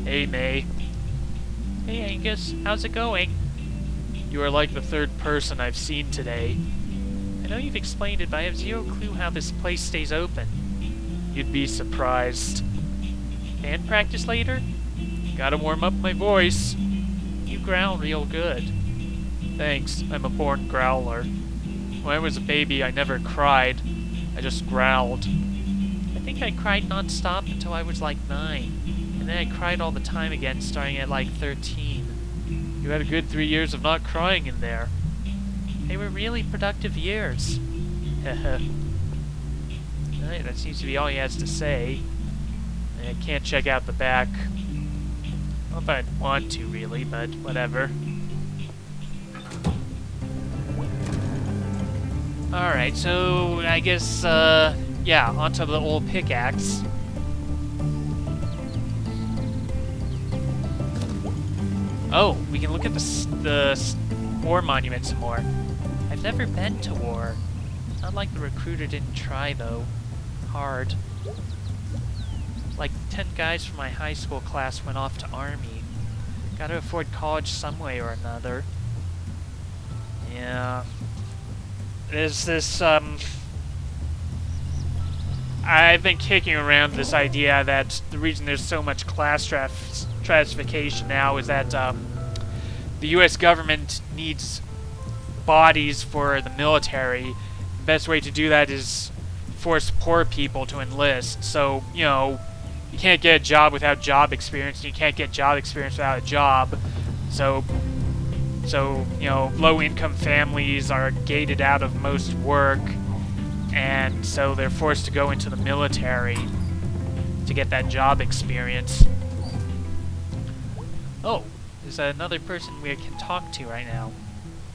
Hey, May. Hey Angus, how's it going? You are like the third person I've seen today. I know you've explained it, but I have zero clue how this place stays open. You'd be surprised. Band practice later? Gotta warm up my voice. You growl real good. Thanks, I'm a born growler. When I was a baby, I never cried. I just growled. I think I cried non-stop until I was like 9. And then I cried all the time again starting at like 13. You had a good 3 years of not crying in there. They were really productive years. Heh. Alright, that seems to be all he has to say. I can't check out the back. Not that I'd want to, really, but whatever. Alright, so I guess, yeah, onto the old pickaxe. Oh, we can look at the war monument some more. I've never been to war. Not like the recruiter didn't try, though. Hard. Like 10 guys from my high school class went off to army. Gotta afford college some way or another. Yeah. There's this, I've been kicking around this idea that the reason there's so much class stratification now is that, the U.S. government needs bodies for the military. The best way to do that is force poor people to enlist. So, you know, you can't get a job without job experience, and you can't get job experience without a job. So, you know, low-income families are gated out of most work, and so they're forced to go into the military to get that job experience. Oh, there's another person we can talk to right now.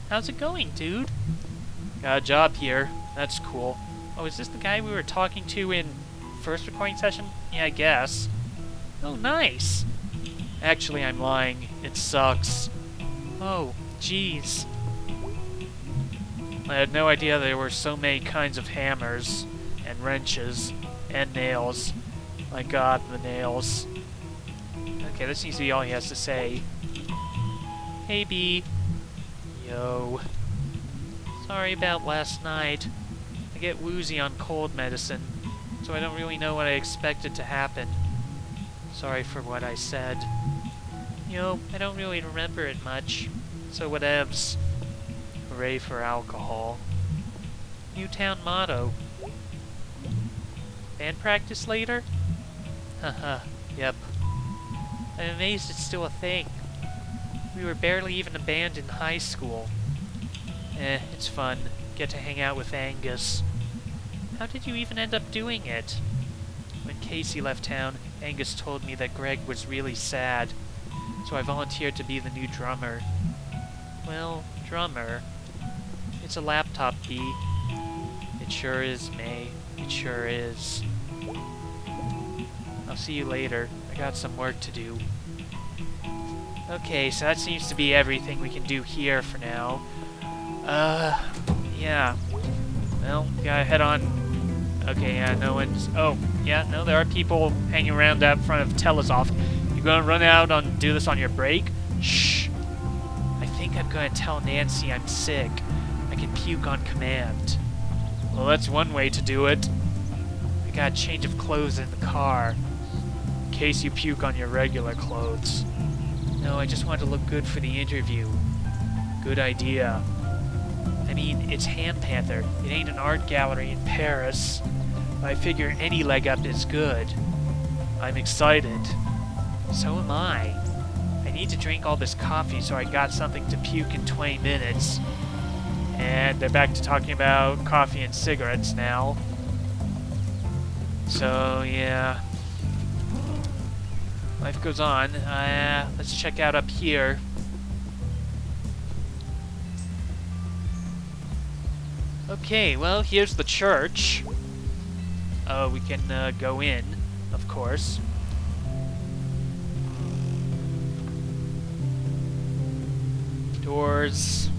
How's it going, dude? Got a job here. That's cool. Oh, is this the guy we were talking to in first recording session? Yeah, I guess. Oh, nice. Actually, I'm lying. It sucks. Oh, jeez. I had no idea there were so many kinds of hammers, and wrenches, and nails. My god, the nails. Okay, that seems to be all he has to say. Hey, Bea. Yo. Sorry about last night. I get woozy on cold medicine, so I don't really know what I expected to happen. Sorry for what I said. You know, I don't really remember it much, so whatevs. Hooray for alcohol. New town motto. Band practice later? Haha, yep. I'm amazed it's still a thing. We were barely even a band in high school. It's fun. Get to hang out with Angus. How did you even end up doing it? When Casey left town, Angus told me that Greg was really sad, so I volunteered to be the new drummer. Well, drummer. It's a laptop, Bea. It sure is, May. It sure is. I'll see you later. I got some work to do. Okay, so that seems to be everything we can do here for now. Yeah. Well, gotta head on. Okay, yeah, no one's... Oh, yeah, no, there are people hanging around out front of Telesov. You gonna run out and do this on your break? Shh. I think I'm gonna tell Nancy I'm sick. I can puke on command. Well, that's one way to do it. I got a change of clothes in the car. In case you puke on your regular clothes. No, I just wanted to look good for the interview. Good idea. I mean, it's Ham Panther. It ain't an art gallery in Paris. But I figure any leg up is good. I'm excited. So am I. I need to drink all this coffee so I got something to puke in 20 minutes. And they're back to talking about coffee and cigarettes now. So, yeah. Life goes on. Let's check out up here. Okay, well, here's the church. We can go in, of course. Doors.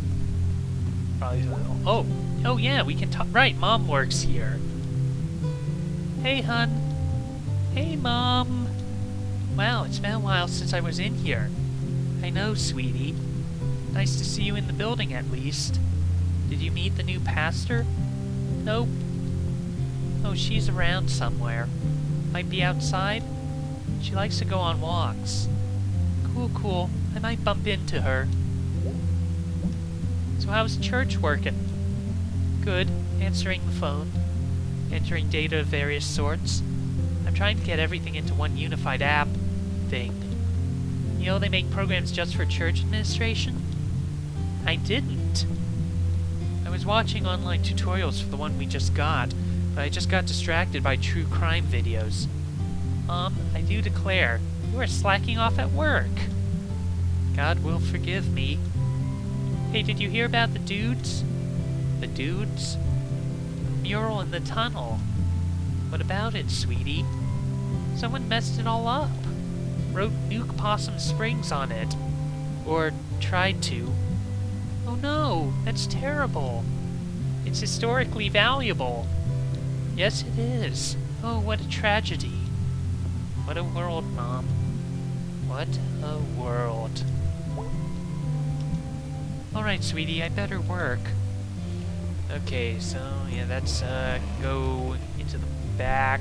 Probably. Oh yeah, we can talk. Right, Mom works here. Hey, hun. Hey, Mom. Wow, it's been a while since I was in here. I know, sweetie. Nice to see you in the building, at least. Did you meet the new pastor? Nope. Oh, she's around somewhere. Might be outside? She likes to go on walks. Cool, cool. I might bump into her. So how's church working? Good. Answering the phone. Entering data of various sorts. I'm trying to get everything into one unified app thing. You know they make programs just for church administration? I didn't. I was watching online tutorials for the one we just got, but I just got distracted by true crime videos. I do declare, you are slacking off at work. God will forgive me. Hey, did you hear about the dudes? The dudes? Mural in the tunnel. What about it, sweetie? Someone messed it all up. Wrote Nuke Possum Springs on it. Or tried to. Oh no, that's terrible. It's historically valuable. Yes, it is. Oh, what a tragedy. What a world, Mom. What a world. Alright, sweetie, I better work. Okay, so, yeah, let's go into the back.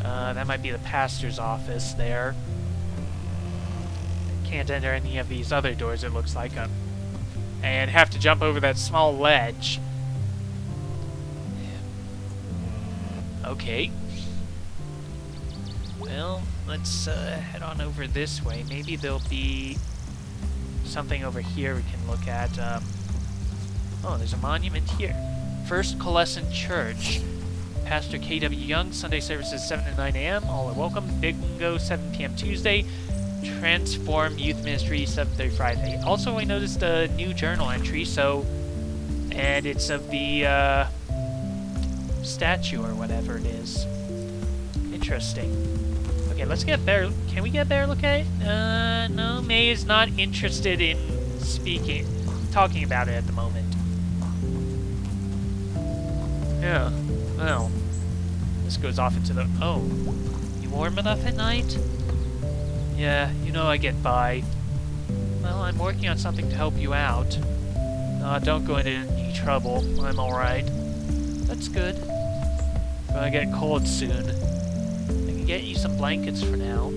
That might be the pastor's office there. Can't enter any of these other doors, it looks like. And have to jump over that small ledge. Okay. Well, let's head on over this way. Maybe there'll be something over here we can look at. Oh, there's a monument here. First Coalescent Church. Pastor K.W. Young, Sunday services 7 to 9 a.m. All are welcome. Bingo 7 p.m. Tuesday. Transform Youth Ministry 7:30 Friday. Also, I noticed a new journal entry, and it's of the statue or whatever it is. Interesting. Okay, let's get better. Can we get a better look at it? No, May is not interested in talking about it at the moment. Yeah, well, this goes off into the... Oh, you warm enough at night? Yeah, you know I get by. Well, I'm working on something to help you out. Don't go into any trouble. I'm alright. That's good. Gonna get cold soon. I can get you some blankets for now.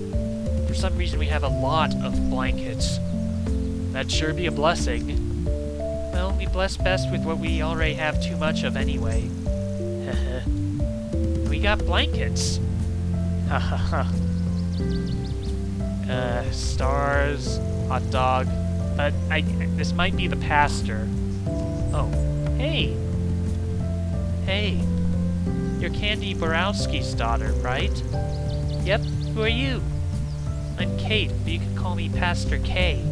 For some reason we have a lot of blankets. That'd sure be a blessing. Well, we bless best with what we already have too much of anyway. We got blankets. Ha ha ha. Stars, hot dog, but this might be the pastor. Oh, hey! Hey, you're Candy Borowski's daughter, right? Yep, who are you? I'm Kate, but you can call me Pastor K.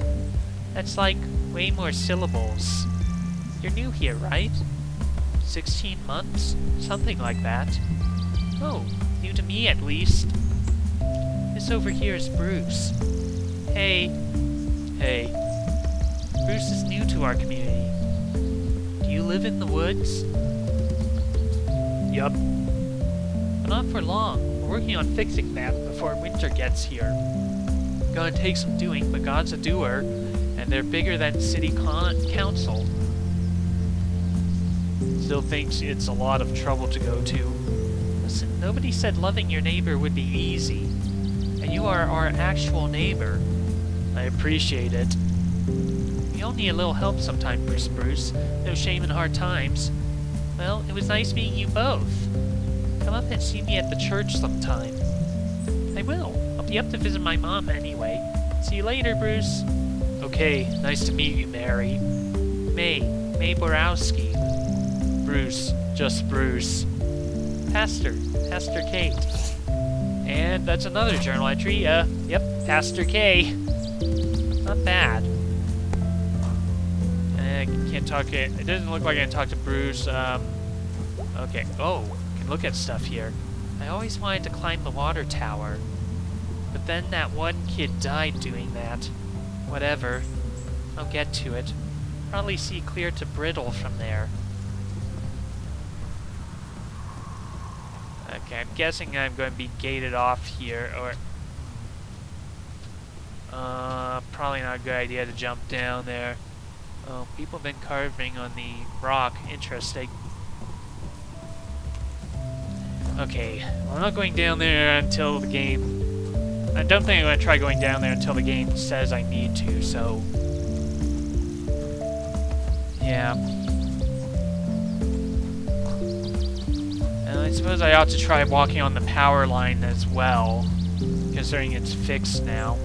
That's like way more syllables. You're new here, right? 16 months? Something like that. Oh, new to me at least. This over here is Bruce. Hey. Hey. Bruce is new to our community. Do you live in the woods? Yup. But not for long. We're working on fixing that before winter gets here. Gonna take some doing, but God's a doer, and they're bigger than city council. Still thinks it's a lot of trouble to go to. Listen, nobody said loving your neighbor would be easy. And you are our actual neighbor. I appreciate it. We all need a little help sometime, Bruce. No shame in hard times. Well, it was nice meeting you both. Come up and see me at the church sometime. I will. I'll be up to visit my mom anyway. See you later, Bruce. Okay, nice to meet you, Mary. May Borowski. Bruce, just Bruce. Pastor Kate. And that's another journal entry. Yep, Pastor K. Not bad. Can't talk. It doesn't look like I can talk to Bruce. Okay. Oh, can look at stuff here. I always wanted to climb the water tower, but then that one kid died doing that. Whatever. I'll get to it. Probably see clear to Brittle from there. Okay, I'm guessing I'm going to be gated off here, or... Probably not a good idea to jump down there. Oh, people have been carving on the rock. Interesting. Okay, well, I'm not going down there until the game... I don't think I'm going to try going down there until the game says I need to, so... Yeah. And I suppose I ought to try walking on the power line as well, considering it's fixed now.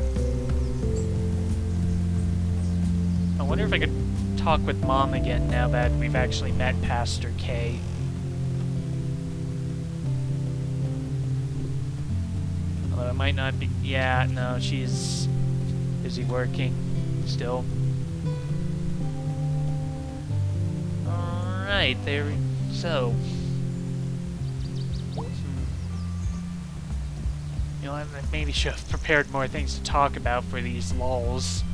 I wonder if I could talk with Mom again now that we've actually met Pastor K. Although it might not be... Yeah, no, she's busy working still. Alright, there we... So... You know, I maybe should have prepared more things to talk about for these lulls.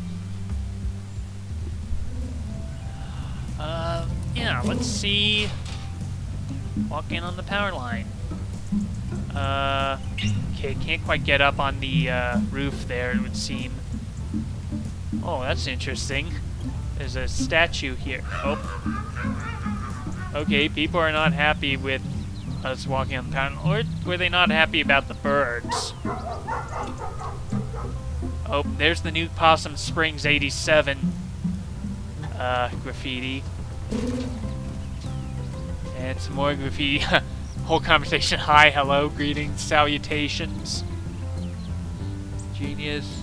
Yeah, let's see. Walking on the power line. Okay, can't quite get up on the roof there, it would seem. Oh, that's interesting. There's a statue here. Oh. Okay, people are not happy with us walking on the power line. Or were they not happy about the birds? Oh, there's the new Possum Springs 87 graffiti. And some more graffiti. Whole conversation. Hi, hello, greetings, salutations. Genius.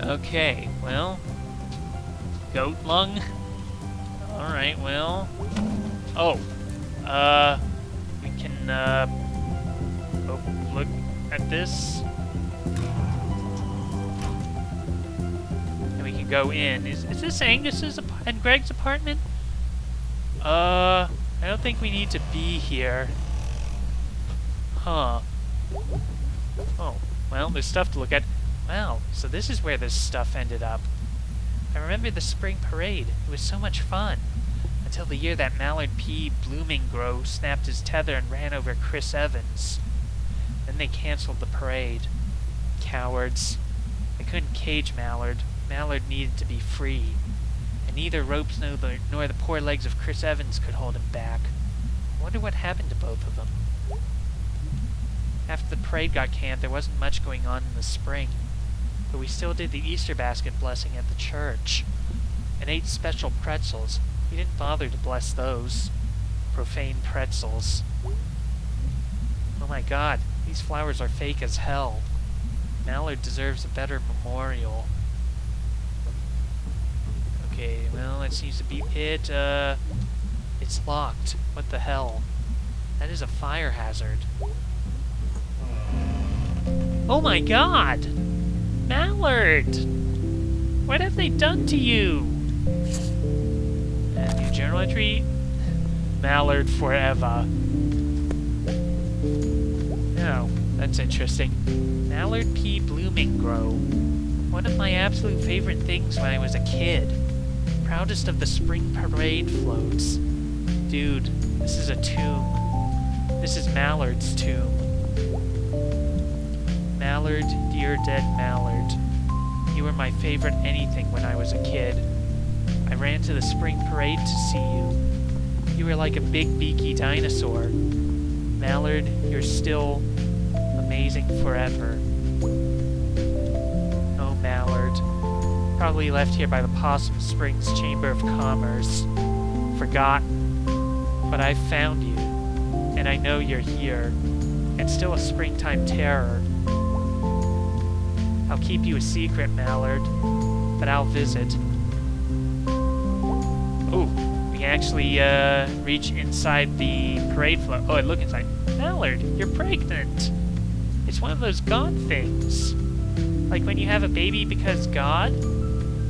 Okay, well. Goat lung. Alright, well. Oh. We can, oh, look at this. And we can go in. Is this Angus's and Greg's apartment? I don't think we need to be here. Huh. Oh, well, there's stuff to look at. Wow, so this is where this stuff ended up. I remember the spring parade. It was so much fun. Until the year that Mallard P. Bloomingro snapped his tether and ran over Chris Evans. Then they canceled the parade. Cowards. They couldn't cage Mallard. Mallard needed to be free. And neither ropes nor the poor legs of Chris Evans could hold him back. I wonder what happened to both of them. After the parade got canned, there wasn't much going on in the spring. But we still did the Easter basket blessing at the church. And ate special pretzels. We didn't bother to bless those. Profane pretzels. Oh my god, these flowers are fake as hell. Mallard deserves a better memorial. Okay, well, that seems to be it. It's locked. What the hell? That is a fire hazard. Oh my god! Mallard! What have they done to you? And new journal entry? Mallard forever. Oh, that's interesting. Mallard P. Bloomingro. One of my absolute favorite things when I was a kid. Proudest of the spring parade floats. Dude, this is a tomb. This is Mallard's tomb. Mallard, dear dead Mallard. You were my favorite anything when I was a kid. I ran to the spring parade to see you. You were like a big beaky dinosaur. Mallard, you're still amazing forever. Oh, Mallard. Probably left here by the Possum Springs Chamber of Commerce. Forgotten. But I found you. And I know you're here. And still a springtime terror. I'll keep you a secret, Mallard. But I'll visit. Ooh, we can actually reach inside the parade float. Oh, and look inside. Mallard, you're pregnant. It's one of those God things. Like when you have a baby because God?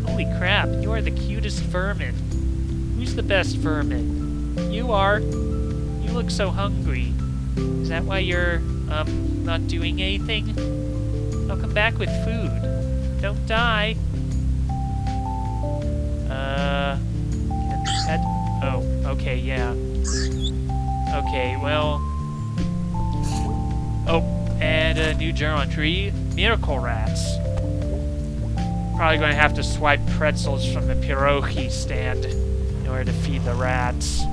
Holy crap, you are the cutest vermin. Who's the best vermin? You are. You look so hungry. Is that why you're, not doing anything? I'll come back with food. Don't die. Oh, okay, yeah. Okay, well... Oh, and And a new journal entry, miracle rats. Probably going to have to swipe pretzels from the pierogi stand in order to feed the rats.